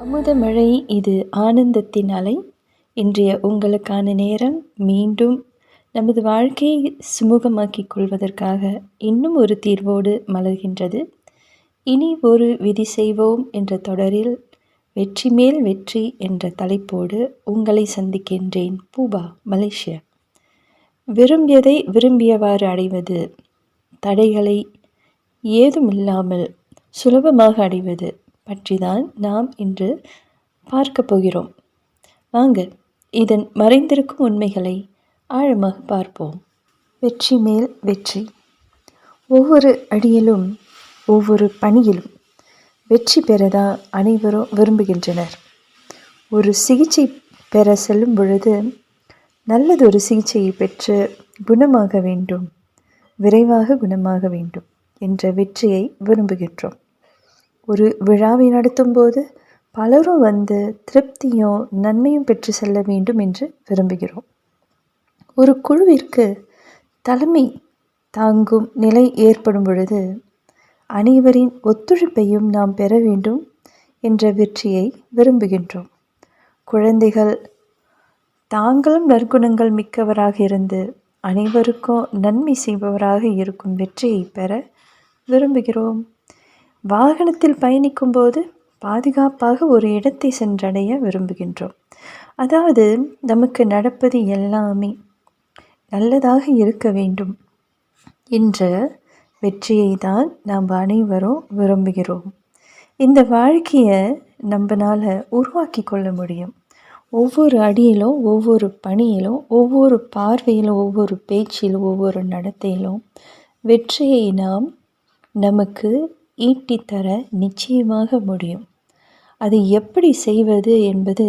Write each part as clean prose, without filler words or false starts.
அமுதமழை இது ஆனந்தத்தின் அலை. இன்றைய உங்களுக்கான நேரம் மீண்டும் நமது வாழ்க்கையை சுமூகமாக்கிக் கொள்வதற்காக இன்னும் ஒரு தீர்வோடு மலர்கின்றது. இனி ஒரு விதி செய்வோம் என்ற தொடரில் வெற்றி மேல் வெற்றி என்ற தலைப்போடு உங்களை சந்திக்கின்றேன். Bupa, Malaysia. விரும்பியதை விரும்பியவாறு அடைவது, தடைகளை ஏதுமில்லாமல் சுலபமாக அடைவது பற்றிதான் நாம் இன்று பார்க்க போகிறோம். வாங்க இதன் மறைந்திருக்கும் உண்மைகளை ஆழமாக பார்ப்போம். வெற்றி மேல் வெற்றி. ஒவ்வொரு அடியிலும் ஒவ்வொரு பணியிலும் வெற்றி பெறதான் அனைவரும் விரும்புகின்றனர். ஒரு சிகிச்சை பெற செல்லும் பொழுது நல்லதொரு சிகிச்சையை பெற்று குணமாக வேண்டும், விரைவாக குணமாக வேண்டும் என்ற வெற்றியை விரும்புகின்றோம். ஒரு விழாவை நடத்தும் போது பலரும் வந்து திருப்தியும் நன்மையும் பெற்று செல்ல வேண்டும் என்று விரும்புகிறோம். ஒரு குழுவிற்கு தலைமை தாங்கும் நிலை ஏற்படும் பொழுது அனைவரின் ஒத்துழைப்பையும் நாம் பெற வேண்டும் என்ற வெற்றியை விரும்புகின்றோம். குழந்தைகள் தாங்களும் நற்குணங்கள் மிக்கவராக இருந்து அனைவருக்கும் நன்மை செய்பவராக இருக்கும் வெற்றியை பெற விரும்புகிறோம். வாகனத்தில் பயணிக்கும் போது பாதுகாப்பாக ஒரு இடத்தை சென்றடைய விரும்புகின்றோம். அதாவது நமக்கு நடப்பது எல்லாமே நல்லதாக இருக்க வேண்டும் என்ற வெற்றியை தான் நாம் அனைவரும் விரும்புகிறோம். இந்த வாழ்க்கையை நம்மளால் உருவாக்கி கொள்ள முடியும். ஒவ்வொரு அடியிலும், ஒவ்வொரு பணியிலும், ஒவ்வொரு பார்வையிலும், ஒவ்வொரு பேச்சிலும், ஒவ்வொரு நடத்தையிலும் வெற்றியை நாம் நமக்கு ஈட்டித்தர நிச்சயமாக முடியும். அதை எப்படி செய்வது என்பது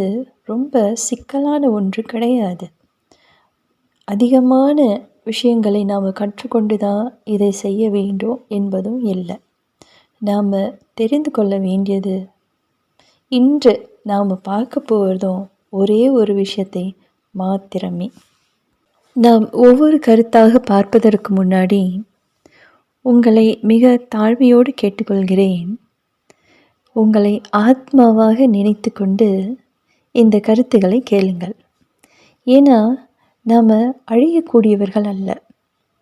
ரொம்ப சிக்கலான ஒன்று கிடையாது. அதிகமான விஷயங்களை நாம் கற்றுக்கொண்டு தான் இதை செய்ய வேண்டும் என்பதும் இல்லை. நாம் தெரிந்து கொள்ள வேண்டியது, இன்று நாம் பார்க்க போவதும் ஒரே ஒரு விஷயத்தை மாத்திரமே. நாம் ஒவ்வொரு கருத்தாக பார்ப்பதற்கு முன்னாடி உங்களை மிக தாழ்மையோடு கேட்டுக்கொள்கிறேன். உங்களை ஆத்மாவாக நினைத்து கொண்டு இந்த கருத்துக்களை கேளுங்கள். ஏன்னா நாம் அழியக்கூடியவர்கள் அல்ல.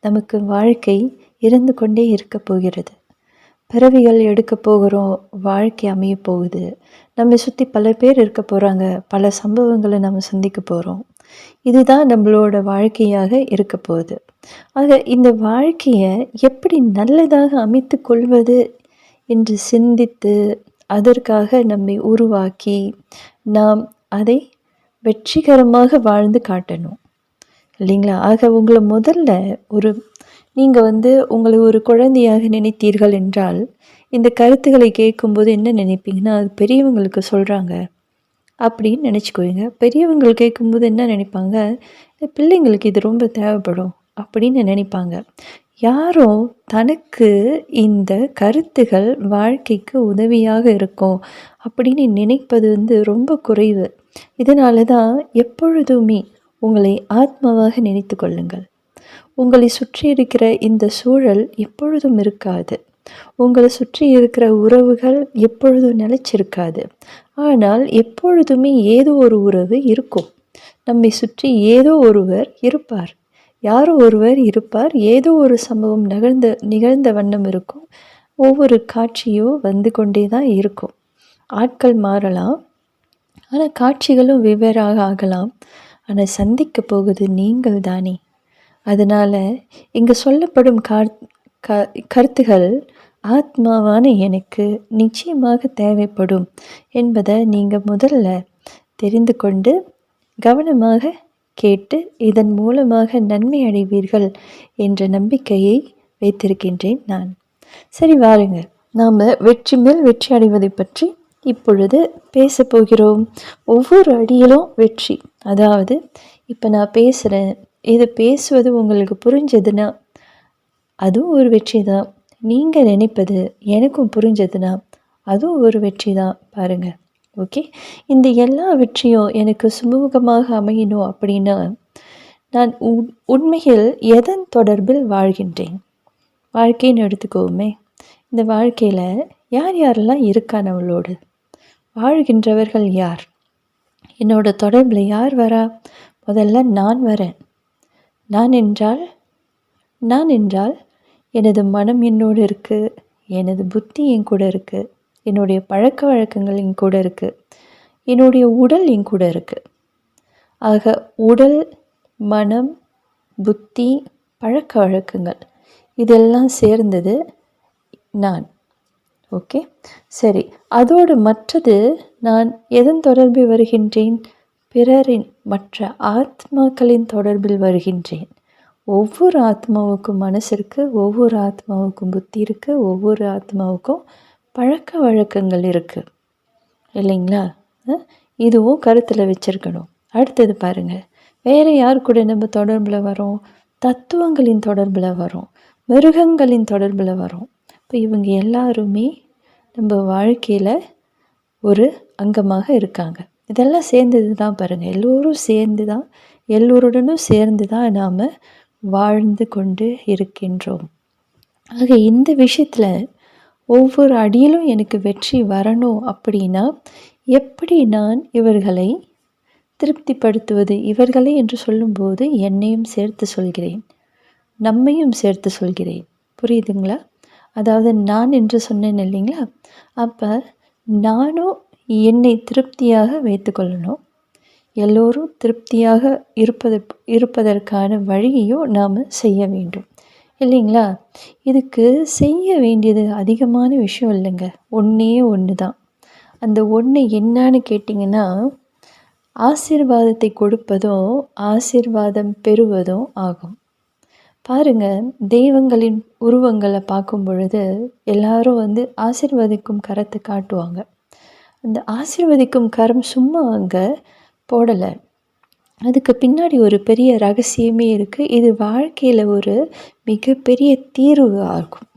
நமக்கு வாழ்க்கை இருந்து கொண்டே இருக்க போகிறது. பிறவிகள் எடுக்க போகிறோம், வாழ்க்கை அமைய போகுது. நம்மை சுற்றி பல பேர் இருக்க போகிறாங்க, பல சம்பவங்களை நம்ம சந்திக்க போகிறோம். இதுதான் நம்மளோட வாழ்க்கையாக இருக்க போகுது. ஆக இந்த வாழ்க்கையை எப்படி நல்லதாக அமைத்து கொள்வது என்று சிந்தித்து அதற்காக நம்மை உருவாக்கி நாம் அதை வெற்றிகரமாக வாழ்ந்து காட்டணும், இல்லைங்களா? ஆக உங்களை முதல்ல நீங்கள் உங்களை ஒரு குழந்தையாக நினைத்தீர்கள் என்றால் இந்த கருத்துக்களை கேட்கும்போது என்ன நினைப்பீங்கன்னா, அது பெரியவங்களுக்கு சொல்கிறாங்க அப்படின்னு நினச்சிக்கோங்க. பெரியவங்கள் கேட்கும்போது என்ன நினைப்பாங்க, பிள்ளைங்களுக்கு இது ரொம்ப தேவைப்படும் அப்படின்னு நினைப்பாங்க. யாரும் தனக்கு இந்த கருத்துகள் வாழ்க்கைக்கு உதவியாக இருக்கும் அப்படின்னு நினைப்பது ரொம்ப குறைவு. இதனால தான் எப்பொழுதுமே உங்களை ஆத்மாவாக நினைத்து கொள்ளுங்கள். உங்களை சுற்றி இருக்கிற இந்த சூழல் எப்பொழுதும் இருக்காது. உங்களை சுற்றி இருக்கிற உறவுகள் எப்பொழுதும் நிலைச்சிருக்காது. ஆனால் எப்பொழுதுமே ஏதோ ஒரு உறவு இருக்கும். நம்மை சுற்றி ஏதோ ஒருவர் இருப்பார், யாரோ ஒருவர் இருப்பார். ஏதோ ஒரு சம்பவம் நிகழ்ந்த வண்ணம் இருக்கும். ஒவ்வொரு காட்சியும் வந்து கொண்டே தான் இருக்கும். ஆட்கள் மாறலாம், ஆனால் காட்சிகளும் வெவ்வேறாக ஆகலாம். ஆனால் சந்திக்க போகுது நீங்கள் தானே. அதனால் இங்கே சொல்லப்படும் கருத்துகள் ஆத்மாவான எனக்கு நிச்சயமாக தேவைப்படும் என்பதை நீங்கள் முதல்ல தெரிந்து கொண்டு கவனமாக கேட்டு இதன் மூலமாக நன்மை அடைவீர்கள் என்ற நம்பிக்கையை வைத்திருக்கின்றேன் நான். சரி, வாருங்க நாம் வெற்றி மேல் வெற்றி அடைவதை பற்றி இப்பொழுது பேச போகிறோம். ஒவ்வொரு அடியிலும் வெற்றி. அதாவது இப்போ நான் பேசுகிறேன், இது பேசுவது உங்களுக்கு புரிஞ்சதுன்னா அதுவும் ஒரு வெற்றி தான். நீங்கள் நினைப்பது எனக்கும் புரிஞ்சதுன்னா அதுவும் ஒரு வெற்றி தான். பாருங்கள், ஓகே. இந்த எல்லா வெற்றியும் எனக்கு சுமூகமாக அமையணும் அப்படின்னா நான் உண்மையில் எதன் தொடர்பில் வாழ்கின்றேன்? வாழ்க்கைன்னு எடுத்துக்கோமே. இந்த வாழ்க்கையில் யார் யாரெல்லாம் இருக்கா நம்மளோடு? வாழ்கின்றவர்கள் யார்? என்னோட தொடர்பில் யார் வரா? முதல்ல நான் வரேன். நான் என்றால் எனது மனம் என்னோடு இருக்குது, எனது புத்தி என் கூட இருக்குது, என்னுடைய பழக்க வழக்கங்கள் என் கூட இருக்குது, என்னுடைய உடல் என் கூட இருக்குது. ஆக உடல், மனம், புத்தி, பழக்க வழக்கங்கள் இதெல்லாம் சேர்ந்தது நான். ஓகே, சரி. அதோடு மற்றது நான் எதன் தொடர்பில் வருகின்றேன்? பிறரின், மற்ற ஆத்மாக்களின் தொடர்பில் வருகின்றேன். ஒவ்வொரு ஆத்மாவுக்கும் மனசு இருக்குது, ஒவ்வொரு ஆத்மாவுக்கும் புத்தி இருக்குது, ஒவ்வொரு ஆத்மாவுக்கும் பழக்க வழக்கங்கள் இருக்குது இல்லைங்களா? இதுவும் கருத்தில் வச்சுருக்கணும். அடுத்தது பாருங்கள், வேறு யார் கூட நம்ம தொடர்பில் வரோம்? தத்துவங்களின் தொடர்பில் வரோம், மிருகங்களின் தொடர்பில் வரோம். இப்போ இவங்க எல்லாருமே நம்ம வாழ்க்கையில் ஒரு அங்கமாக இருக்காங்க. இதெல்லாம் சேர்ந்தது தான் பாருங்கள், எல்லோருடனும் சேர்ந்து தான் நாம் வாழ்ந்து கொண்டு இருக்கின்றோம். ஆக இந்த விஷயத்தில் ஒவ்வொரு அடியிலும் எனக்கு வெற்றி வரணும் அப்படின்னா எப்படி நான் இவர்களை திருப்திப்படுத்துவது? இவர்களை என்று சொல்லும்போது என்னையும் சேர்த்து சொல்கிறேன், நம்மையும் சேர்த்து சொல்கிறேன். புரியுதுங்களா? அதாவது நான் என்று சொன்னேன் இல்லைங்களா? அப்போ நானும் என்னை திருப்தியாக வைத்துக்கொள்ளணும், எல்லோரும் திருப்தியாக இருப்பதற்கான வழியையும் நாம் செய்ய வேண்டும் இல்லைங்களா? இதுக்கு செய்ய வேண்டியது அதிகமான விஷயம் இல்லைங்க, ஒன்றே ஒன்று தான். அந்த ஒன்று என்னன்னு கேட்டிங்கன்னா, ஆசீர்வாதத்தை கொடுப்பதும் ஆசீர்வாதம் பெறுவதும் ஆகும். பாருங்கள், தெய்வங்களின் உருவங்களை பார்க்கும் பொழுது எல்லாரும் ஆசீர்வதிக்கும் கரத்தை காட்டுவாங்க. அந்த ஆசீர்வதிக்கும் கரம் சும்மா அங்கே போடலை, அதுக்கு பின்னாடி ஒரு பெரிய ரகசியமே இருக்குது. இது வாழ்க்கையில் ஒரு மிகப்பெரிய தீர்வு ஆகும்.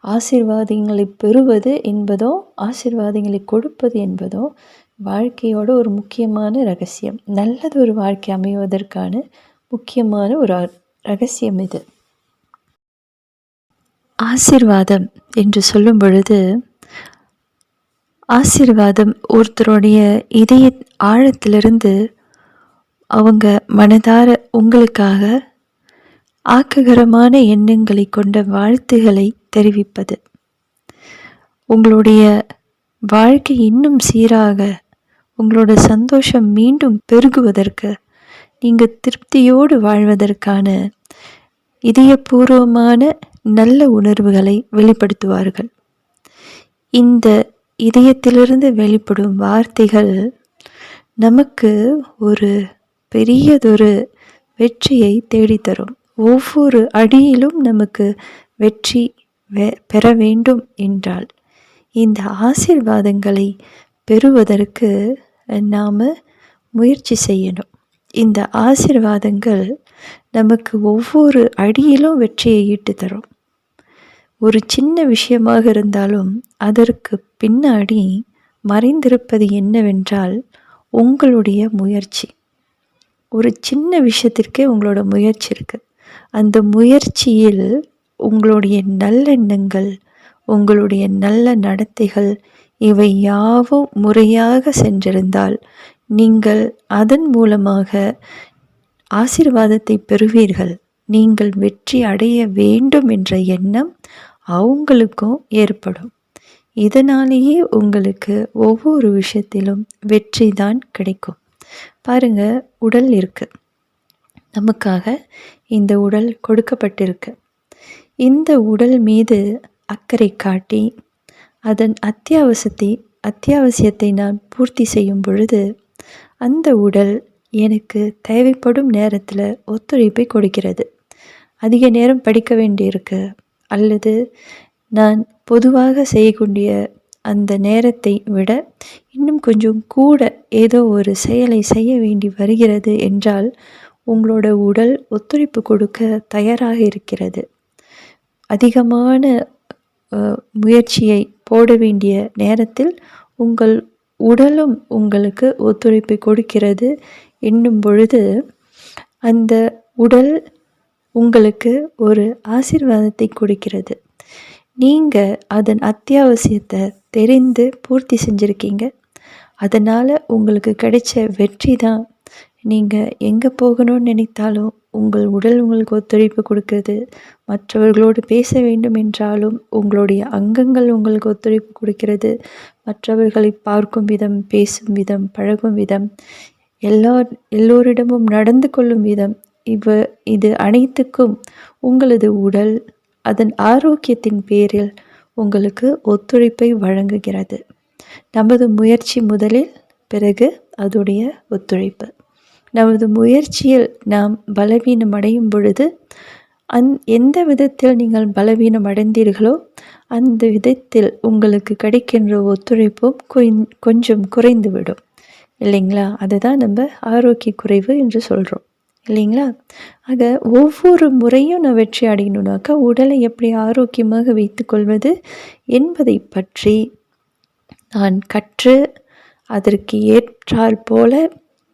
ஆசீர்வாதங்களை பெறுவது என்பதோ ஆசீர்வாதங்களை கொடுப்பது என்பதோ வாழ்க்கையோட ஒரு முக்கியமான ரகசியம். நல்லது ஒரு வாழ்க்கை அமைவதற்கான முக்கியமான ஒரு ரகசியம் இது. ஆசீர்வாதம் என்று சொல்லும் பொழுது, ஆசீர்வாதம் ஒருத்தருடைய இதய ஆழத்திலிருந்து அவங்க மனதார உங்களுக்காக ஆக்ககரமான எண்ணங்களை கொண்ட வாழ்த்துக்களை தெரிவிப்பது. உங்களுடைய வாழ்க்கை இன்னும் சீராக, உங்களோட சந்தோஷம் மீண்டும் பெருகுவதற்கு, நீங்கள் திருப்தியோடு வாழ்வதற்கான இதயபூர்வமான நல்ல உணர்வுகளை வெளிப்படுத்துவார்கள். இந்த இதயத்திலிருந்து வெளிப்படும் வார்த்தைகள் நமக்கு ஒரு பெரியதொரு வெற்றியை தேடித்தரும். ஒவ்வொரு அடியிலும் நமக்கு வெற்றி பெற வேண்டும் என்றால் இந்த ஆசீர்வாதங்களை பெறுவதற்கு நாம் முயற்சி செய்யணும். இந்த ஆசீர்வாதங்கள் நமக்கு ஒவ்வொரு அடியிலும் வெற்றியை ஈட்டு தரும். ஒரு சின்ன விஷயமாக இருந்தாலும் அதற்கு பின்னாடி மறைந்திருப்பது என்னவென்றால் உங்களுடைய முயற்சி. ஒரு சின்ன விஷயத்திற்கே உங்களோட முயற்சி இருக்குது. அந்த முயற்சியில் உங்களுடைய நல்லெண்ணங்கள், உங்களுடைய நல்ல நடத்தைகள் இவை யாவும் முறையாக சென்றிருந்தால் நீங்கள் அதன் மூலமாக ஆசீர்வாதத்தை பெறுவீர்கள். நீங்கள் வெற்றி அடைய வேண்டும் என்ற எண்ணம் அவங்களுக்கும் ஏற்படும். இதனாலேயே உங்களுக்கு ஒவ்வொரு விஷயத்திலும் வெற்றி தான் கிடைக்கும். பாருங்கள், உடல் இருக்குது, நமக்காக இந்த உடல் கொடுக்கப்பட்டிருக்கு. இந்த உடல் மீது அக்கறை காட்டி அதன் அத்தியாவசியத்தை நான் பூர்த்தி செய்யும் பொழுது அந்த உடல் எனக்கு தேவைப்படும் நேரத்தில் ஒத்துழைப்பை கொடுக்கிறது. அதிக நேரம் படிக்க வேண்டியிருக்கு அல்லது நான் பொதுவாக செய்யக்கூடிய அந்த நேரத்தை விட இன்னும் கொஞ்சம் கூட ஏதோ ஒரு செயலை செய்ய வேண்டி வருகிறது என்றால் உங்களோட உடல் ஒத்துழைப்பு கொடுக்க தயாராக இருக்கிறது. அதிகமான முயற்சியை போட வேண்டிய நேரத்தில் உங்கள் உடலும் உங்களுக்கு ஒத்துழைப்பை கொடுக்கிறது என்னும் பொழுது அந்த உடல் உங்களுக்கு ஒரு ஆசீர்வாதத்தை கொடுக்கிறது. நீங்கள் அதன் அத்தியாவசியத்தை தெரிந்து பூர்த்தி செஞ்சுருக்கீங்க. அதனால் உங்களுக்கு கிடைச்ச வெற்றி தான். நீங்கள் எங்கே போகணும்னு நினைத்தாலும் உங்கள் உடல் உங்களுக்கு ஒத்துழைப்பு கொடுக்குது. மற்றவர்களோடு பேச வேண்டும் என்றாலும் உங்களுடைய அங்கங்கள் உங்களுக்கு ஒத்துழைப்பு கொடுக்கிறது. மற்றவர்களை பார்க்கும் விதம், பேசும் விதம், பழகும் விதம், எல்லோரிடமும் நடந்து கொள்ளும் விதம், இது அனைத்துக்கும் உங்களது உடல் அதன் ஆரோக்கியத்தின் பேரில் உங்களுக்கு ஒத்துழைப்பை வழங்குகிறது. நமது முயற்சி முதலில், பிறகு அதோடைய ஒத்துழைப்பு. நமது முயற்சியில் நாம் பலவீனம் அடையும் பொழுது எந்த விதத்தில் நீங்கள் பலவீனம் அடைந்தீர்களோ அந்த விதத்தில் உங்களுக்கு கிடைக்கின்ற ஒத்துழைப்பும் கொஞ்சம் குறைந்துவிடும் இல்லைங்களா? அதுதான் நம்ம ஆரோக்கிய குறைவு என்று சொல்கிறோம் இல்லைங்களா? ஆக ஒவ்வொரு முறையும் நான் வெற்றி அடையணுன்னாக்கா உடலை எப்படி ஆரோக்கியமாக வைத்துக்கொள்வது என்பதை பற்றி நான் கற்று அதற்கு ஏற்றால் போல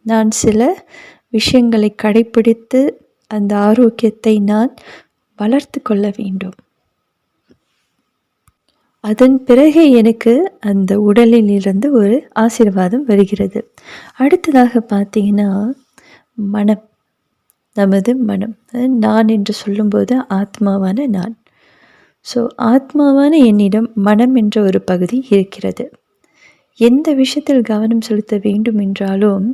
நான் சில விஷயங்களை கடைப்பிடித்து அந்த ஆரோக்கியத்தை நான் வளர்த்து கொள்ள வேண்டும். அதன் பிறகு எனக்கு அந்த உடலில் இருந்து ஒரு ஆசீர்வாதம் வருகிறது. அடுத்ததாக பார்த்தீங்கன்னா மனம். நமது மனம், நான் என்று சொல்லும்போது ஆத்மாவான நான். ஸோ ஆத்மாவான என்னிடம் மனம் என்ற ஒரு பகுதி இருக்கிறது. எந்த விஷயத்தில் கவனம் செலுத்த வேண்டும் என்றாலும்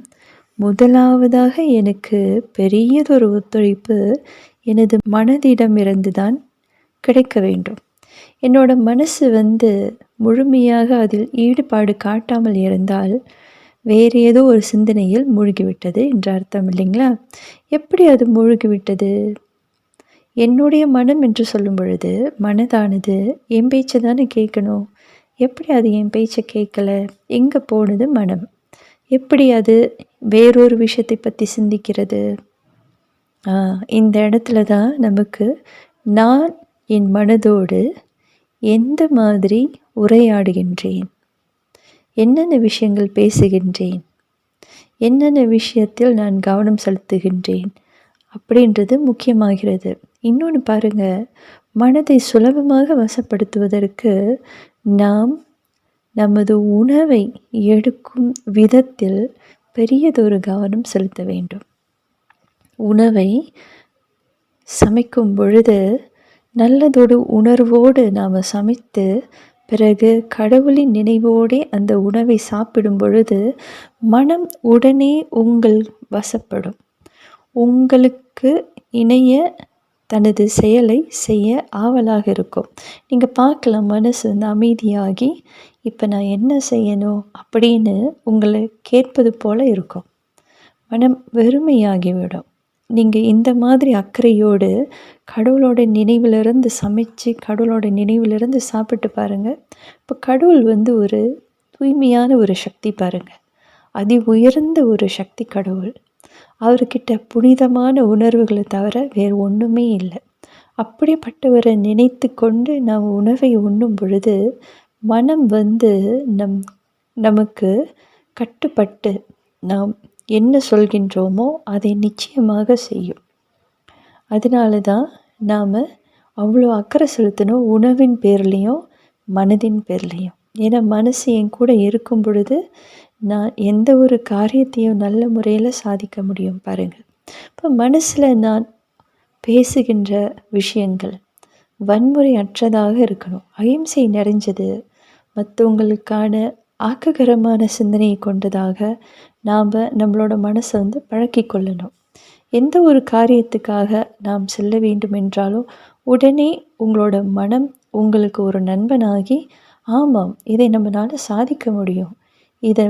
முதலாவதாக எனக்கு பெரியதொரு ஒத்துழைப்பு எனது மனதிடமிருந்து தான் கிடைக்க வேண்டும். என்னோட மனசு முழுமையாக அதில் ஈடுபாடு காட்டாமல் இருந்தால் வேறு ஏதோ ஒரு சிந்தனையில் மூழ்கிவிட்டது என்ற அர்த்தம் இல்லைங்களா? எப்படி அது மூழ்கிவிட்டது? என்னுடைய மனம் என்று சொல்லும் பொழுது மனதானது என் பேச்சை தானே கேட்கணும். எப்படி அது என் பேச்சை கேட்கல? எங்கே போனது மனம்? எப்படி அது வேறொரு விஷயத்தை பற்றி சிந்திக்கிறது? இந்த இடத்துல தான் நமக்கு நான் என் மனதோடு எந்த மாதிரி உரையாடுகின்றேன், என்னென்ன விஷயங்கள் பேசுகின்றேன், என்னென்ன விஷயத்தில் நான் கவனம் செலுத்துகின்றேன் அப்படின்றது முக்கியமாகிறது. இன்னொன்று பாருங்கள், மனதை சுலபமாக வசப்படுத்துவதற்கு நாம் நமது உணவை எடுக்கும் விதத்தில் பெரியதொரு கவனம் செலுத்த வேண்டும். உணவை சமைக்கும் பொழுது நல்லதொரு உணர்வோடு நாம் சமைத்து பிறகு கடவுளின் நினைவோடே அந்த உணவை சாப்பிடும் பொழுது மனம் உடனே உங்கள் வசப்படும். உங்களுக்கு இணைய தனது செயலை செய்ய ஆவலாக இருக்கும். நீங்கள் பார்க்கலாம், மனசு அமைதியாகி இப்போ நான் என்ன செய்யணும் அப்படின்னு உங்களை கேட்பது போல இருக்கும். மனம் வெறுமையாகிவிடும். நீங்கள் இந்த மாதிரி அக்கறையோடு கடவுளோட நினைவிலிருந்து சமைச்சு கடவுளோட நினைவிலிருந்து சாப்பிட்டு பாருங்கள். இப்போ கடவுள் ஒரு தூய்மையான ஒரு சக்தி பாருங்கள், அதி உயர்ந்த ஒரு சக்தி கடவுள். அவர்கிட்ட புனிதமான உணர்வுகளை தவிர வேறு ஒன்றுமே இல்லை. அப்படிப்பட்டவரை நினைத்து கொண்டு நாம் உணவை உண்ணும் பொழுது மனம் நமக்கு கட்டுப்பட்டு நாம் என்ன சொல்கின்றோமோ அதை நிச்சயமாக செய்யும். அதனால தான் நாம் அவ்வளோ அக்கறை செலுத்தணும் உணவின் பேர்லேயும் மனதின் பேர்லேயும். ஏன்னா மனசு என் கூட இருக்கும் பொழுது நான் எந்த ஒரு காரியத்தையும் நல்ல முறையில் சாதிக்க முடியும் பாருங்கள். இப்போ மனசில் நான் பேசுகின்ற விஷயங்கள் வன்முறை அற்றதாக இருக்கணும், அகிம்சை நிறைஞ்சது, மற்றவங்களுக்கான ஆக்ககரமான சிந்தனையை கொண்டதாக நாம் நம்மளோட மனசை பழக்கி கொள்ளணும். எந்த ஒரு காரியத்துக்காக நாம் செல்ல வேண்டும் என்றாலும் உடனே உங்களோட மனம் உங்களுக்கு ஒரு நண்பனாகி, ஆமாம் இதை நம்மளால் சாதிக்க முடியும், இதை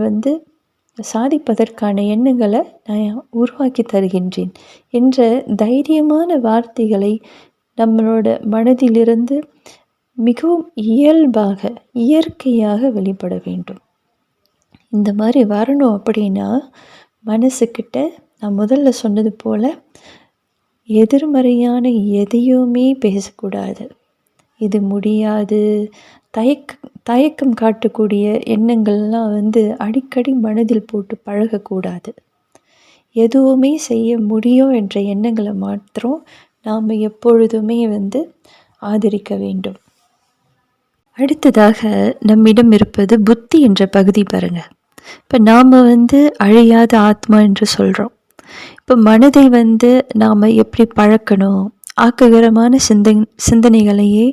சாதிப்பதற்கான எண்ணங்களை நான் உருவாக்கி தருகின்றேன் என்ற தைரியமான வார்த்தைகளை நம்மளோட மனதிலிருந்து மிகவும் இயல்பாக இயற்கையாக வெளிப்பட வேண்டும். இந்த மாதிரி வரணும் அப்படின்னா மனசுக்கிட்ட நான் முதல்ல சொன்னது போல் எதிர்மறையான எதையுமே பேசக்கூடாது. இது முடியாது, தயக்கம் காட்டக்கூடிய எண்ணங்கள்லாம் அடிக்கடி மனதில் போட்டு பழகக்கூடாது. எதுவுமே செய்ய முடியும் என்ற எண்ணங்களை மாத்திரம் நாம் எப்பொழுதுமே ஆதரிக்க வேண்டும். அடுத்ததாக நம்மிடம் இருப்பது புத்தி என்ற பகுதி பாருங்கள். இப்போ நாம் அழியாத ஆத்மா என்று சொல்கிறோம். இப்போ மனதை நாம் எப்படி பழக்கணும்? ஆக்ககரமான சிந்தனைகளையே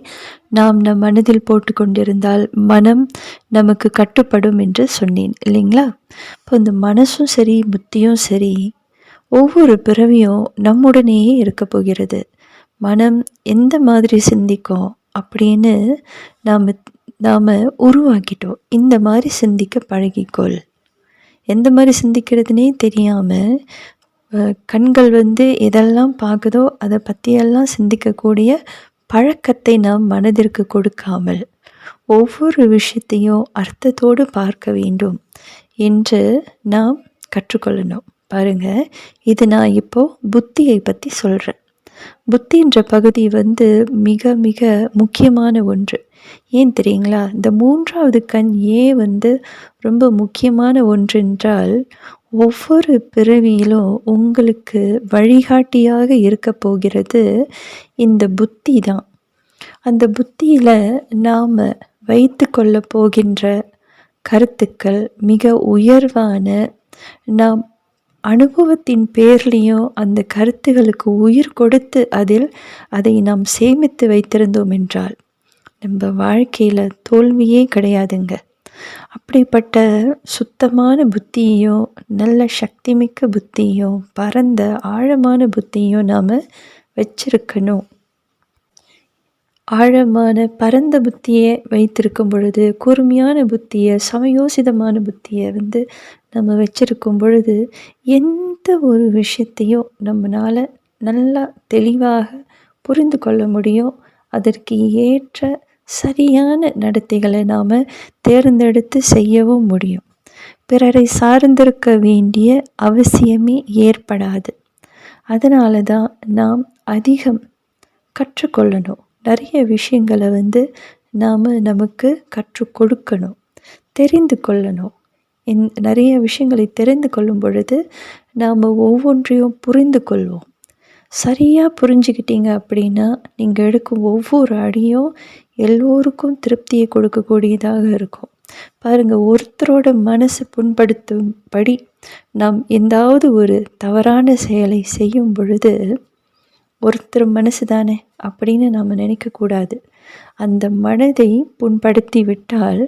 நாம் நம் மனதில் போட்டு கொண்டிருந்தால் மனம் நமக்கு கட்டுப்படும் என்று சொன்னேன் இல்லைங்களா? இப்போ இந்த மனசும் சரி புத்தியும் சரி ஒவ்வொரு பிறவியும் நம்முடனேயே இருக்க போகிறது. மனம் எந்த மாதிரி சிந்திக்கும் அப்படின்னு நாம் நாம் உருவாக்கிட்டோம். இந்த மாதிரி சிந்திக்க பழகிக்கொள். எந்த மாதிரி சிந்திக்கிறதுனே தெரியாமல் கண்கள் எதெல்லாம் பார்க்குதோ அதை பற்றியெல்லாம் சிந்திக்கக்கூடிய பழக்கத்தை நாம் மனதிற்கு கொடுக்காமல் ஒவ்வொரு விஷயத்தையும் அர்த்தத்தோடு பார்க்க வேண்டும் என்று நாம் கற்றுக்கொள்ளணும். பாருங்க, இது நான் இப்போது புத்தியை பற்றி சொல்கிறேன். புத்தின்ற பகுதி மிக மிக முக்கியமான ஒன்று. ஏன் தெரியுங்களா? இந்த 3வது கண் ஏன் ரொம்ப முக்கியமான ஒன்று என்றால், ஒவ்வொரு பிறவியிலும் உங்களுக்கு வழிகாட்டியாக இருக்க போகிறது இந்த புத்தி தான். அந்த புத்தியில் நாம் வைத்து கொள்ள போகின்ற கருத்துக்கள் மிக உயர்வான, நாம் அனுபவத்தின் பேர்லேயும் அந்த கருத்துகளுக்கு உயிர் கொடுத்து அதை நாம் சேமித்து வைத்திருந்தோம் என்றால் நம்ம வாழ்க்கையில் தோல்வியே கிடையாதுங்க. அப்படிப்பட்ட சுத்தமான புத்தியையும் நல்ல சக்திமிக்க புத்தியும் பரந்த ஆழமான புத்தியும் நாம் வச்சிருக்கணும். ஆழமான பரந்த புத்தியை வைத்திருக்கும் பொழுது, கூர்மையான புத்தியை, சமயோசிதமான புத்தியை நம்ம வச்சிருக்கும் பொழுது எந்த ஒரு விஷயத்தையும் நம்மளால் நல்லா தெளிவாக புரிந்து கொள்ள முடியும். அதற்கு ஏற்ற சரியான நடத்தைகளை நாம் தேர்ந்தெடுத்து செய்யவும் முடியும். பிறரை சார்ந்திருக்க வேண்டிய அவசியமே ஏற்படாது. அதனால தான் நாம் அதிகம் கற்றுக்கொள்ளணும். நிறைய விஷயங்களை நாம் நமக்கு கற்றுக் கொடுக்கணும், தெரிந்து கொள்ளணும். நிறைய விஷயங்களை தெரிந்து கொள்ளும் பொழுது நாம் ஒவ்வொன்றையும் புரிந்து கொள்வோம். சரியாக புரிஞ்சுக்கிட்டீங்க அப்படின்னா நீங்கள் எடுக்கும் ஒவ்வொரு அடியும் எல்லோருக்கும் திருப்தியை கொடுக்கக்கூடியதாக இருக்கும். பாருங்கள், ஒருத்தரோட மனசு புண்படுத்தும்படி நாம் எந்தாவது ஒரு தவறான செயலை செய்யும் பொழுது ஒருத்தர் மனசு தானே அப்படின்னு நாம் நினைக்கக்கூடாது. அந்த மனதை புண்படுத்தி விட்டால்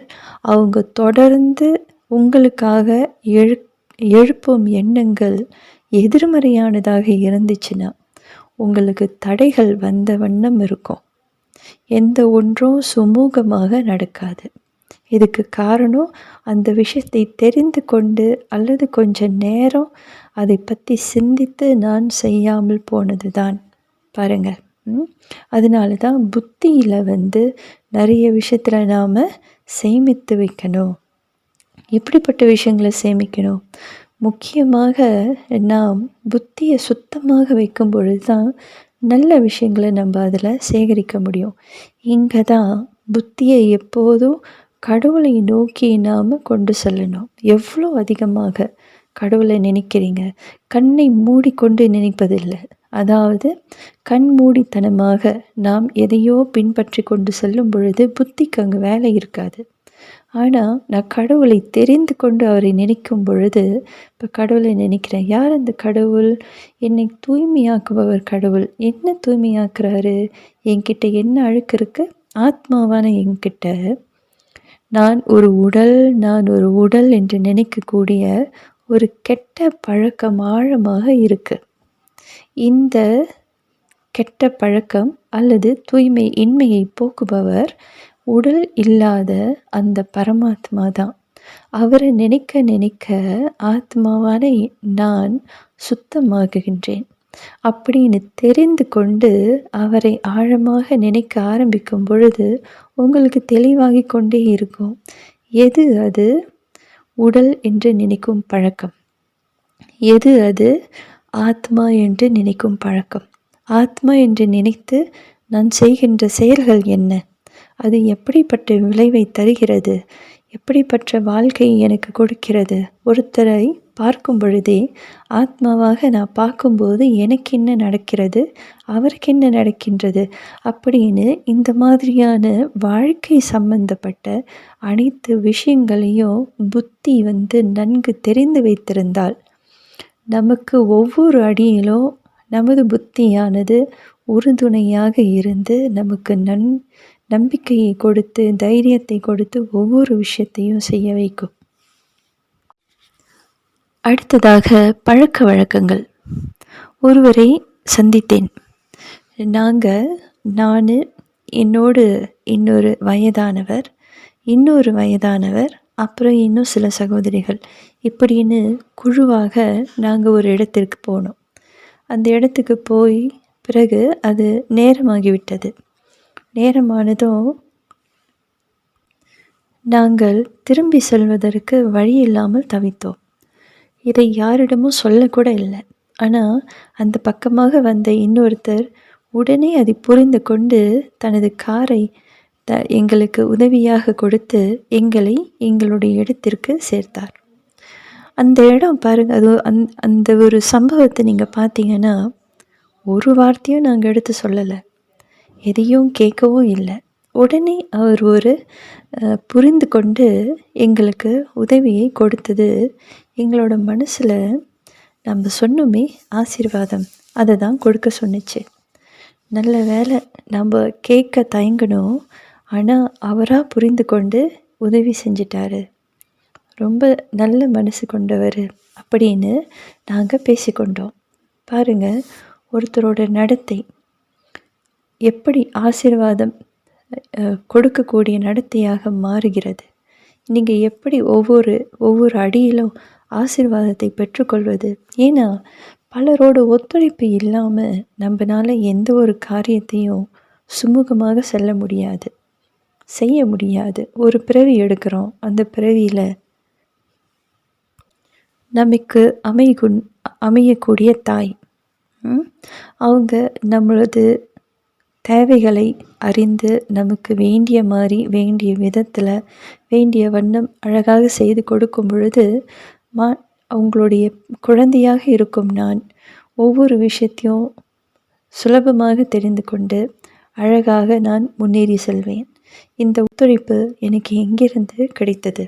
அவங்க தொடர்ந்து உங்களுக்காக எழுப்பும் எண்ணங்கள் எதிர்மறையானதாக இருந்துச்சுன்னா உங்களுக்கு தடைகள் வந்த வண்ணம் இருக்கும். எந்த ஒன்றும் சுமூகமாக நடக்காது. இதுக்கு காரணம் அந்த விஷயத்தை தெரிந்து கொண்டு அல்லது கொஞ்ச நேரம் அதை பற்றி சிந்தித்து நான் செய்யாமல் போனது தான். பாருங்கள், அதனால தான் புத்தியில் நிறைய விஷயத்தில் நாம் சேமித்து வைக்கணும். எப்படிப்பட்ட விஷயங்களை சேமிக்கணும்? முக்கியமாக நாம் புத்தியை சுத்தமாக வைக்கும் பொழுது தான் நல்ல விஷயங்களை நம்ம அதில் சேகரிக்க முடியும். இங்கே தான் புத்தியை எப்போதும் கடவுளை நோக்கி நாம் கொண்டு செல்லணும். எவ்வளோ அதிகமாக கடவுளை நினைக்கிறீங்க? கண்ணை மூடிக்கொண்டு நினைப்பதில்லை. அதாவது கண் மூடித்தனமாக நாம் எதையோ பின்பற்றி கொண்டு செல்லும் பொழுது புத்திக்கு அங்கே வேலை இருக்காது. ஆனால் நான் கடவுளை தெரிந்து கொண்டு அவரை நினைக்கும் பொழுது, இப்போ கடவுளை நினைக்கிறேன். யார் அந்த கடவுள்? என்னை தூய்மையாக்குபவர் கடவுள். என்ன தூய்மையாக்குறாரு? என்கிட்ட என்ன அழுக்கு இருக்குது? ஆத்மாவான என்கிட்ட நான் ஒரு உடல் என்று நினைக்கக்கூடிய ஒரு கெட்ட பழக்கம் ஆழமாக இருக்குது. இந்த கெட்ட பழக்கம் அல்லது தூய்மை இன்மையை போக்குபவர் உடல் இல்லாத அந்த பரமாத்மா தான். அவரை நினைக்க நினைக்க ஆத்மாவான நான் சுத்தமாகுகின்றேன் அப்படின்னு தெரிந்து கொண்டு அவரை ஆழமாக நினைக்க ஆரம்பிக்கும் பொழுது உங்களுக்கு தெளிவாகி கொண்டே இருக்கும். எது அது உடல் என்று நினைக்கும் பழக்கம்? எது அது ஆத்மா என்று நினைக்கும் பழக்கம்? ஆத்மா என்று நினைத்து நான் செய்கின்ற செயல்கள் என்ன? அது எப்படிப்பட்ட விளைவை தருகிறது? எப்படிப்பட்ட வாழ்க்கை எனக்கு கொடுக்கிறது? ஒருத்தரை பார்க்கும் பொழுதே ஆத்மாவாக நான் பார்க்கும்போது எனக்கு என்ன நடக்கிறது? அவருக்கு என்ன நடக்கின்றது? அப்படின்னு இந்த மாதிரியான வாழ்க்கை சம்பந்தப்பட்ட அனைத்து விஷயங்களையும் புத்தி நன்கு தெரிந்து வைத்திருந்தால், நமக்கு ஒவ்வொரு அடியிலும் நமது புத்தியானது உறுதுணையாக இருந்து நமக்கு நம்பிக்கையை கொடுத்து, தைரியத்தை கொடுத்து ஒவ்வொரு விஷயத்தையும் செய்ய வைக்கும். அடுத்ததாக பழக்கவழக்கங்கள். ஒருவரை சந்தித்தேன். நான் என்னோடு இன்னொரு வயதானவர், இன்னொரு வயதானவர், அப்புறம் இன்னும் சில சகோதரிகள் இப்படின்னு குழுவாக நாங்கள் ஒரு இடத்திற்கு போனோம். அந்த இடத்துக்கு போய் பிறகு அது நேரமாகிவிட்டது. நேரமானதும் நாங்கள் திரும்பி செல்வதற்கு வழி இல்லாமல் தவித்தோம். இதை யாரிடமும் சொல்லக்கூட இல்லை. ஆனால் அந்த பக்கமாக வந்த இன்னொருத்தர் உடனே அதை புரிந்து கொண்டு தனது காரை எங்களுக்கு உதவியாக கொடுத்து எங்களை எங்களுடைய இடத்திற்கு சேர்த்தார். அந்த இடம் பாருங்கள், அது அந்த ஒரு சம்பவத்தை நீங்கள் பார்த்தீங்கன்னா, ஒரு வார்த்தையும் நாங்கள் எடுத்து சொல்லலை, எதையும் கேட்கவும் இல்லை. உடனே அவர் புரிந்து கொண்டு எங்களுக்கு உதவியை கொடுத்தது எங்களோட மனசில் நம்ம சொன்னோமே ஆசீர்வாதம், அதை தான் கொடுக்க சொன்னிச்சு. நல்ல வேலை, நம்ம கேட்க தயங்கணும், ஆனால் அவராக புரிந்து கொண்டு உதவி செஞ்சிட்டாரு. ரொம்ப நல்ல மனசு கொண்டவர் அப்படின்னு நாங்கள் பேசிக்கொண்டோம். பாருங்கள், ஒருத்தரோட நடத்தை எப்படி ஆசீர்வாதம் கொடுக்கக்கூடிய நடத்தையாக மாறுகிறது. நீங்கள் எப்படி ஒவ்வொரு அடியிலும் ஆசீர்வாதத்தை பெற்றுக்கொள்வது. ஏன்னா பலரோட ஒத்துழைப்பு இல்லாமல் நம்மளால் எந்த ஒரு காரியத்தையும் சுமூகமாக செய்ய முடியாது. ஒரு பிறவி எடுக்கிறோம், அந்த பிறவியில் நமக்கு அமையக்கூடிய தாய், அவங்க நம்மளது தேவைகளை அறிந்து நமக்கு வேண்டிய மாதிரி, வேண்டிய விதத்தில், வேண்டிய வண்ணம் அழகாக செய்து கொடுக்கும் பொழுது அவங்களுடைய குழந்தையாக இருக்கும் நான் ஒவ்வொரு விஷயத்தையும் சுலபமாக தெரிந்து கொண்டு அழகாக நான் முன்னேறி செல்வேன். இந்த ஒத்துழைப்பு எனக்கு எங்கிருந்து கிடைச்சது?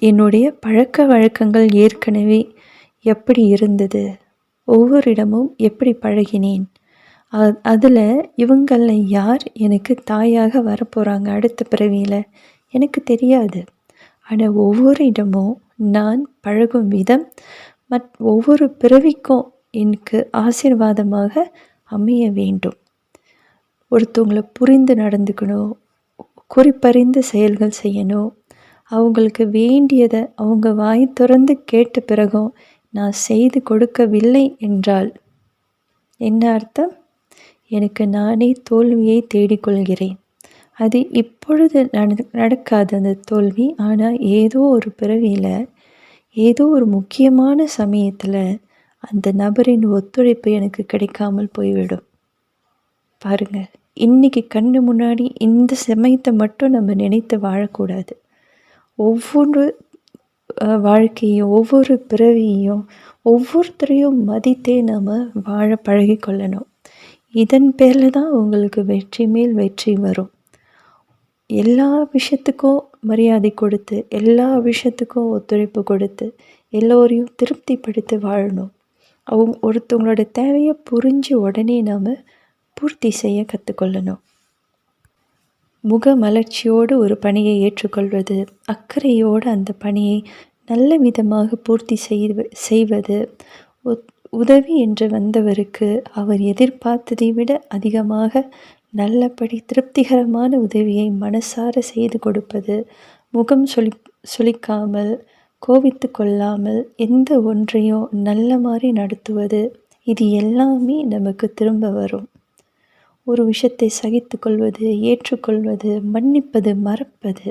என்னுடைய பழக்க வழக்கங்கள் ஏற்கனவே எப்படி இருந்தது, ஒவ்வொரு இடமும் எப்படி பழகினேன், அதில் இவங்களில் யார் எனக்கு தாயாக வரப்போகிறாங்க அடுத்த பிறவியில் எனக்கு தெரியாது. ஆனால் ஒவ்வொரு இடமும் நான் பழகும் விதம் ஒவ்வொரு பிறவிக்கும் எனக்கு ஆசீர்வாதமாக அமைய வேண்டும். ஒருத்தவங்களை புரிந்து நடந்துக்கணும், குறிப்பறிந்து செயல்கள் செய்யணும். அவங்களுக்கு வேண்டியதை அவங்க வாய் திறந்து கேட்ட பிறகும் நான் செய்து கொடுக்கவில்லை என்றால் என்ன அர்த்தம்? எனக்கு நானே தோல்வியை தேடிக்கொள்கிறேன். அது இப்பொழுது நடக்காது அந்த தோல்வி. ஆனால் ஏதோ ஒரு பிறவியில், ஏதோ ஒரு முக்கியமான சமயத்தில் அந்த நபரின் ஒத்துழைப்பு எனக்கு கிடைக்காமல் போய்விடும். பாருங்கள், இன்றைக்கி கண்ணு முன்னாடி இந்த சமயத்தை மட்டும் நம்ம நினைத்து வாழக்கூடாது. ஒவ்வொரு வாழ்க்கையும், ஒவ்வொரு பிறவியையும், ஒவ்வொருத்தரையும் மதித்தே நாம் வாழ பழகி கொள்ளணும். இதன் பேரில் தான் உங்களுக்கு வெற்றி மேல் வெற்றி வரும். எல்லா விஷயத்துக்கும் மரியாதை கொடுத்து, எல்லா விஷயத்துக்கும் ஒத்துழைப்பு கொடுத்து, எல்லோரையும் திருப்திப்படுத்தி வாழணும். ஒருத்தவங்களோட தேவையை புரிஞ்சு உடனே நாம் பூர்த்தி செய்ய கற்றுக்கொள்ளணும். முகமலர்ச்சியோடு ஒரு பணியை ஏற்றுக்கொள்வது, அக்கறையோடு அந்த பணியை நல்ல விதமாக பூர்த்தி செய்வது, உதவி என்று வந்தவருக்கு அவர் எதிர்பார்த்ததை விட அதிகமாக நல்லபடி திருப்திகரமான உதவியை மனசார செய்து கொடுப்பது, முகம் சுளிக்காமல், கோபித்து கொள்ளாமல் எந்த ஒன்றையும் நல்ல மாதிரி நடத்துவது, இது எல்லாமே நமக்கு திரும்ப வரும். ஒரு விஷயத்தை சகித்து கொள்வது, ஏற்றுக்கொள்வது, மன்னிப்பது, மறப்பது,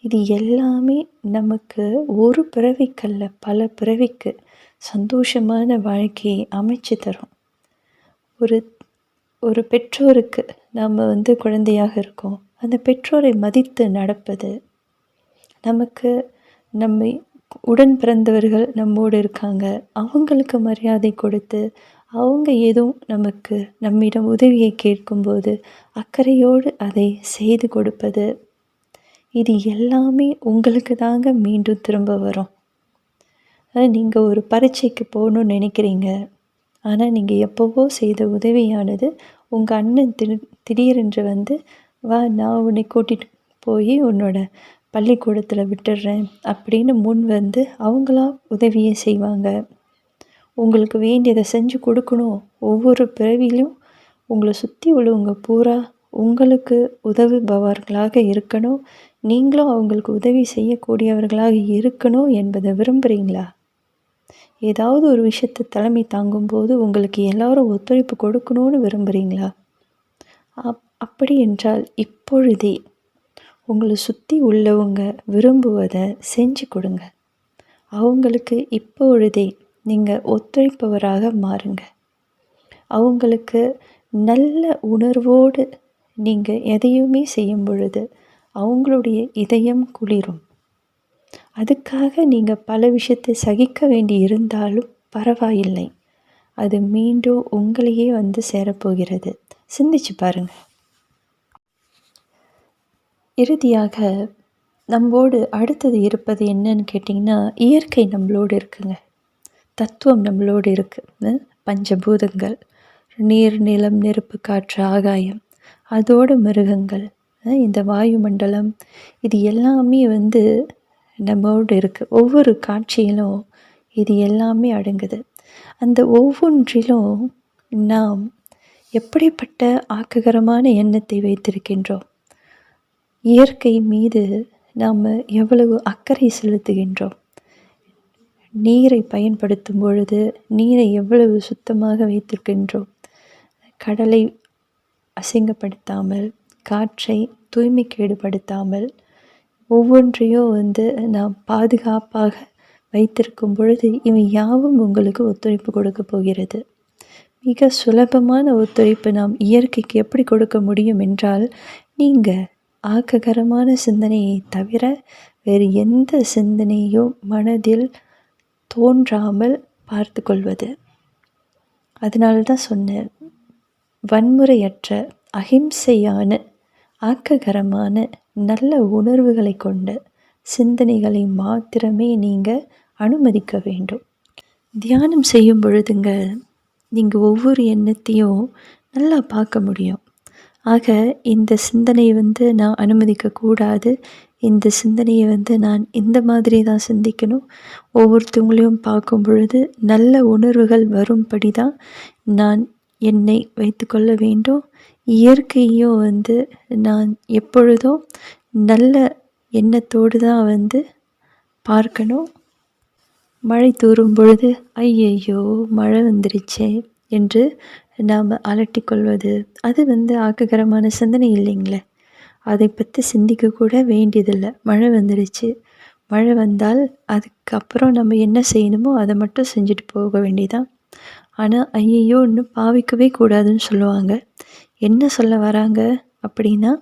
இது எல்லாமே நமக்கு ஒரு பிறவிக்கல்ல பல பிறவிக்கு சந்தோஷமான வாழ்க்கையை அமைச்சு தரும். ஒரு பெற்றோருக்கு நாம் குழந்தையாக இருக்கோம். அந்த பெற்றோரை மதித்து நடப்பது, நமக்கு நம்மை உடன் பிறந்தவர்கள் நம்மோடு இருக்காங்க, அவங்களுக்கு மரியாதை கொடுத்து, அவங்க எதுவும் நமக்கு நம்மிடம் உதவியை கேட்கும்போது அக்கறையோடு அதை செய்து கொடுப்பது, இது எல்லாமே உங்களுக்கு தாங்க மீண்டும் திரும்ப வரும். நீங்கள் ஒரு பரீட்சைக்கு போகணுன்னு நினைக்கிறீங்க, ஆனால் நீங்கள் எப்போவோ செய்த உதவியானது உங்கள் அண்ணன் திடீரென்று வந்து, வா நான் உன்னை கூட்டிகிட்டு போய் உன்னோட பள்ளிக்கூடத்தில் விட்டுடுறேன் அப்படின்னு முன் வந்து அவங்களா உதவியை செய்வாங்க. உங்களுக்கு வேண்டியதை செஞ்சு கொடுக்கணும். ஒவ்வொரு பிறவிலையும் உங்களை சுற்றி உள்ளவங்க பூரா உங்களுக்கு உதவுபவர்களாக இருக்கணும். நீங்களும் அவங்களுக்கு உதவி செய்யக்கூடியவர்களாக இருக்கணும் என்பதை விரும்புகிறீங்களா? ஏதாவது ஒரு விஷயத்தை தலைமை தாங்கும்போது உங்களுக்கு எல்லாரும் ஒத்துழைப்பு கொடுக்கணும்னு விரும்புகிறீங்களா? அப்படி என்றால் இப்பொழுதே உங்களை சுற்றி உள்ளவங்க விரும்புவதை செஞ்சு கொடுங்க. அவங்களுக்கு இப்பொழுதே நீங்கள் ஒத்துழைப்பவராக மாறுங்க. அவங்களுக்கு நல்ல உணர்வோடு நீங்கள் எதையுமே செய்யும் பொழுது அவங்களுடைய இதயம் குளிரும். அதுக்காக நீங்கள் பல விஷயத்தை சகிக்க வேண்டி இருந்தாலும் பரவாயில்லை. அது மீண்டும் உங்களையே வந்து சேரப்போகிறது. சிந்திச்சு பாருங்கள். இறுதியாக நம்மோடு அடுத்தது இருப்பது என்னன்னு கேட்டிங்கன்னா, இயற்கை நம்மளோடு இருக்குங்க. தத்துவம் நம்மளோடு இருக்குது. பஞ்சபூதங்கள், நீர், நிலம், நெருப்பு, காற்று, ஆகாயம், அதோடு மிருகங்கள், இந்த வாயுமண்டலம், இது எல்லாமே வந்து நம்மோடு இருக்குது. ஒவ்வொரு காட்சியிலும் இது எல்லாமே அடங்குது. அந்த ஒவ்வொன்றிலும் நாம் எப்படிப்பட்ட ஆக்ககரமான எண்ணத்தை வைத்திருக்கின்றோம், இயற்கை மீது நாம் எவ்வளவு அக்கறை செலுத்துகின்றோம், நீரை பயன்படுத்தும் பொழுது நீரை எவ்வளவு சுத்தமாக வைத்திருக்கின்றோம், கடலை அசிங்கப்படுத்தாமல், காற்றை தூய்மைக்கேடுபடுத்தாமல், ஒவ்வொன்றையும் வந்து நாம் பாதுகாப்பாக வைத்திருக்கும் பொழுது இவை யாவும் உங்களுக்கு ஒத்துழைப்பு கொடுக்க போகிறது. மிக சுலபமான ஒத்துழைப்பு நாம் இயற்கைக்கு எப்படி கொடுக்க முடியும் என்றால், நீங்கள் ஆக்ககரமான சிந்தனையை தவிர வேறு எந்த சிந்தனையும் மனதில் தோன்றாமல் பார்த்து கொள்வது. அதனால்தான் சொன்னேன், வன்முறையற்ற அஹிம்சையான ஆக்ககரமான நல்ல உணர்வுகளை கொண்ட சிந்தனைகளை மாத்திரமே நீங்கள் அனுமதிக்க வேண்டும். தியானம் செய்யும் பொழுதுங்க நீங்கள் ஒவ்வொரு எண்ணத்தையும் நல்லா பார்க்க முடியும். ஆக இந்த சிந்தனையை வந்து நான் அனுமதிக்கக்கூடாது, இந்த சிந்தனையை வந்து நான் இந்த மாதிரி தான் சிந்திக்கணும். ஒவ்வொருத்தவங்களையும் பார்க்கும் பொழுது நல்ல உணர்வுகள் வரும்படி தான் நான் என்னை வைத்துக்கொள்ள வேண்டும். இயற்கையும் வந்து நான் எப்பொழுதும் நல்ல எண்ணத்தோடு தான் வந்து பார்க்கணும். மழை தூறும் பொழுது ஐயையோ மழை வந்துருச்சே என்று நாம் அலட்டிக்கொள்வது, அது வந்து ஆக்ககரமான சிந்தனை இல்லைங்களே. அதை பற்றி சிந்திக்கக்கூட வேண்டியதில்லை. மழை வந்துடுச்சு, மழை வந்தால் அதுக்கப்புறம் நம்ம என்ன செய்யணுமோ அதை மட்டும் செஞ்சுட்டு போக வேண்டியதான். ஆனால் ஐயையோ இன்னும் பாவிக்கவே கூடாதுன்னு சொல்லுவாங்க. என்ன சொல்ல வராங்க அப்படின்னா,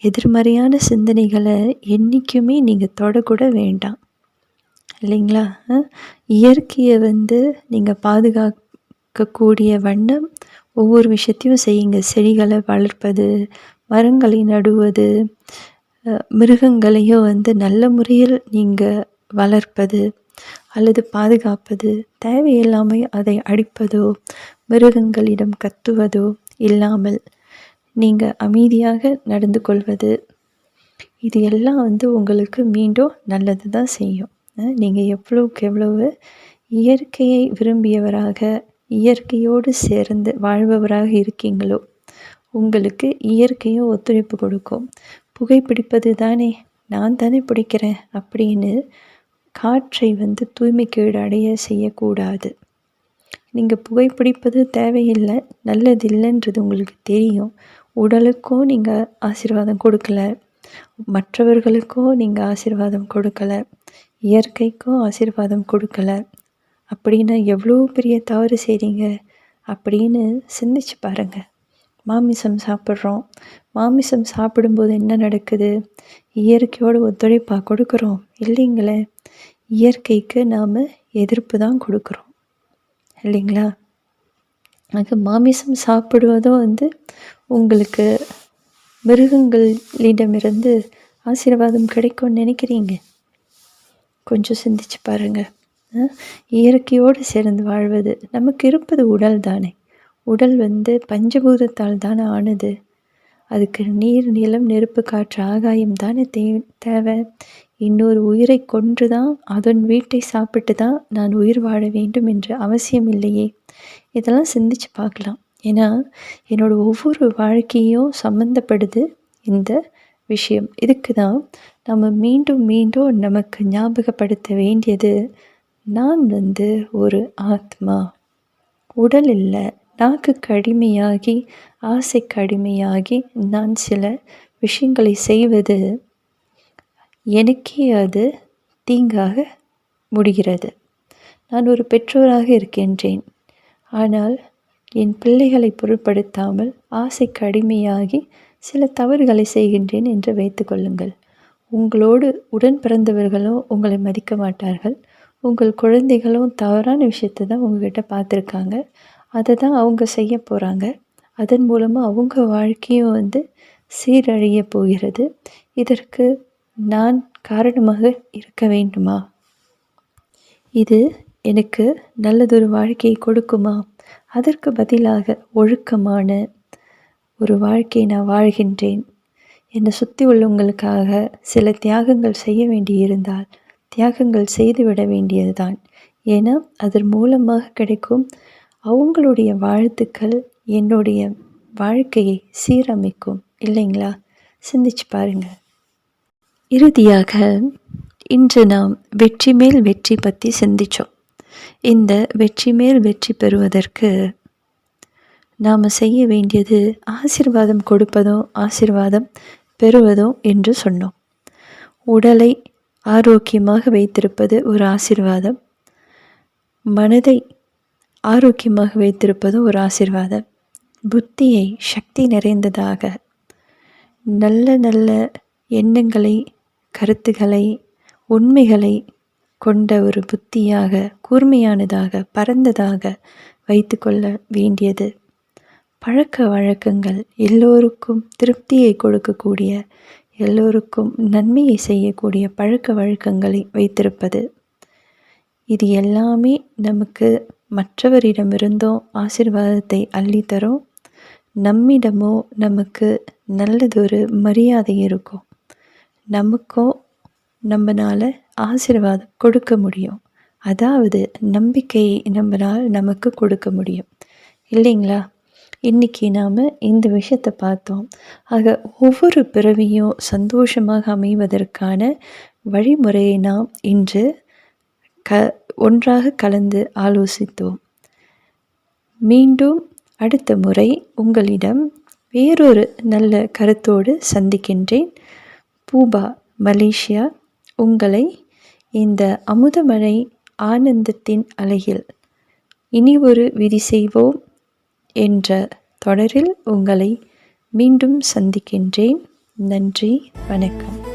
எதிர்மறையான சிந்தனைகளை என்றைக்குமே நீங்கள் தொடக்கூட வேண்டாம், இல்லைங்களா? இயற்கையை வந்து நீங்கள் பாதுகாக்கக்கூடிய வண்ணம் ஒவ்வொரு விஷயத்தையும் செய்யுங்க. செடிகளை வளர்ப்பது, மரங்களை நடுவது, மிருகங்களையும் வந்து நல்ல முறையில் நீங்கள் வளர்ப்பது அல்லது பாதுகாப்பது, தேவையில்லாமல் அதை அடிப்பதோ மிருகங்களிடம் கத்துவதோ இல்லாமல் நீங்கள் அமைதியாக நடந்து கொள்வது, இது எல்லாம் வந்து உங்களுக்கு மீண்டும் நல்லது தான் செய்யும். நீங்கள் எவ்வளவுக்கு எவ்வளவு இயற்கையை விரும்பியவராக, இயற்கையோடு சேர்ந்து வாழ்பவராக இருக்கீங்களோ, உங்களுக்கு இயற்கையும் ஒத்துழைப்பு கொடுக்கும். புகைப்பிடிப்பது தானே, நான் தானே பிடிக்கிறேன் அப்படின்னு காற்றை வந்து தூய்மைக்கேடு அடைய செய்யக்கூடாது. நீங்கள் புகைப்பிடிப்பது தேவையில்லை, நல்லதில்லைன்றது உங்களுக்கு தெரியும். உடலுக்கும் நீங்கள் ஆசீர்வாதம் கொடுக்கல, மற்றவர்களுக்கும் நீங்கள் ஆசீர்வாதம் கொடுக்கல, இயற்கைக்கும் ஆசீர்வாதம் கொடுக்கல அப்படின்னா எவ்வளோ பெரிய தவறு செய்கிறீங்க அப்படின்னு சிந்திச்சு பாருங்கள். மாமிசம் சாப்பிட்றோம். மாமிசம் சாப்பிடும்போது என்ன நடக்குது? இயற்கையோடு ஒத்துழைப்பா கொடுக்குறோம்? இல்லைங்களே. இயற்கைக்கு நாம் எதிர்ப்பு தான் கொடுக்குறோம் இல்லைங்களா? அது மாமிசம் சாப்பிடுவதும் உங்களுக்கு மிருகங்களிடமிருந்து ஆசீர்வாதம் கிடைக்கும்னு நினைக்கிறீங்க? கொஞ்சம் சிந்திச்சு பாருங்கள். இயற்கையோடு சேர்ந்து வாழ்வது. நமக்கு இருப்பது உடல் தானே. உடல் பஞ்சபூதத்தால் தானே ஆனது. அதுக்கு நீர், நிலம், நெருப்பு, காற்று, ஆகாயம் தானே தேவை. இன்னொரு உயிரை கொன்று தான் அதன் வீட்டை சாப்பிட்டு தான் நான் உயிர் வாழ வேண்டும் என்ற அவசியம் இல்லையே. இதெல்லாம் சிந்திச்சு பார்க்கலாம். ஏன்னா என்னோடய ஒவ்வொரு வாழ்க்கையும் சம்மந்தப்படுது இந்த விஷயம். இதுக்கு தான் நம்ம மீண்டும் மீண்டும் நமக்கு ஞாபகப்படுத்த வேண்டியது, நான் ஒரு ஆத்மா, உடல் இல்லை. நாக்குக்கு அடிமையாகி, ஆசைக்கு அடிமையாகி நான் சில விஷயங்களை செய்வது எனக்கே அது தீங்காக முடிகிறது. நான் ஒரு பெற்றோராக இருக்கின்றேன். ஆனால் என் பிள்ளைகளை பொருட்படுத்தாமல் ஆசைக்கு அடிமையாகி சில தவறுகளை செய்கின்றேன் என்று வைத்துக்கொள்ளுங்கள். உங்களோடு உடன் பிறந்தவர்களும் உங்களை மதிக்க மாட்டார்கள். உங்கள் குழந்தைகளும் தவறான விஷயத்தை தான் உங்கள்கிட்ட பார்த்துருக்காங்க. அதை தான் அவங்க செய்ய போகிறாங்க. அதன் மூலமாக அவங்க வாழ்க்கையும் சீரழிய போகிறது. இதற்கு நான் காரணமாக இருக்க வேண்டுமா? இது எனக்கு நல்லதொரு வாழ்க்கையை கொடுக்குமா? அதற்கு பதிலாக ஒழுக்கமான ஒரு வாழ்க்கையை நான் வாழ்கின்றேன். என்னை சுற்றி உள்ளவங்களுக்காக சில தியாகங்கள் செய்ய வேண்டியிருந்தால் தியாகங்கள் செய்துவிட வேண்டியது தான். ஏன்னா அதன் மூலமாக கிடைக்கும் அவங்களுடைய வாழ்த்துக்கள் என்னுடைய வாழ்க்கையை சீரமைக்கும் இல்லைங்களா? சிந்திச்சு பாருங்கள். இறுதியாக இன்று நாம் வெற்றி மேல் வெற்றி பற்றி சிந்தித்தோம். இந்த வெற்றி மேல் வெற்றி பெறுவதற்கு நாம் செய்ய வேண்டியது ஆசீர்வாதம் கொடுப்பதும் ஆசீர்வாதம் பெறுவதும் என்று சொன்னோம். உடலை ஆரோக்கியமாக வைத்திருப்பது ஒரு ஆசீர்வாதம். மனதை ஆரோக்கியமாக வைத்திருப்பதும் ஒரு ஆசீர்வாதம். புத்தியை சக்தி நிறைந்ததாக, நல்ல நல்ல எண்ணங்களை, கருத்துக்களை, உண்மைகளை கொண்ட ஒரு புத்தியாக, கூர்மையானதாக, பரந்ததாக வைத்து கொள்ள வேண்டியது. பழக்க வழக்கங்கள் எல்லோருக்கும் திருப்தியை கொடுக்கக்கூடிய, எல்லோருக்கும் நன்மையை செய்யக்கூடிய பழக்க வழக்கங்களை வைத்திருப்பது. இது எல்லாமே நமக்கு மற்றவரிடமிருந்தும் ஆசீர்வாதத்தை அள்ளித்தரும். நம்மிடமோ நமக்கு நல்லதொரு மரியாதை இருக்கும். நமக்கும் நம்மளால் ஆசீர்வாதம் கொடுக்க முடியும். அதாவது நம்பிக்கை நம்மளால் நமக்கு கொடுக்க முடியும் இல்லைங்களா? இன்றைக்கி நாம் இந்த விஷயத்தை பார்த்தோம். ஆக ஒவ்வொரு பிறவியும் சந்தோஷமாக அமைவதற்கான வழிமுறையை நாம் இன்று ஒன்றாக கலந்து ஆலோசித்தோம். மீண்டும் அடுத்த முறை உங்களிடம் வேறொரு நல்ல கருத்தோடு சந்திக்கின்றேன். பூபா, மலேசியா உங்களை இந்த அமுதமழை ஆனந்தத்தின் அலையில் இனி ஒரு விதி செய்வோம் என்ற தொடரில் உங்களை மீண்டும் சந்திக்கின்றேன். நன்றி, வணக்கம்.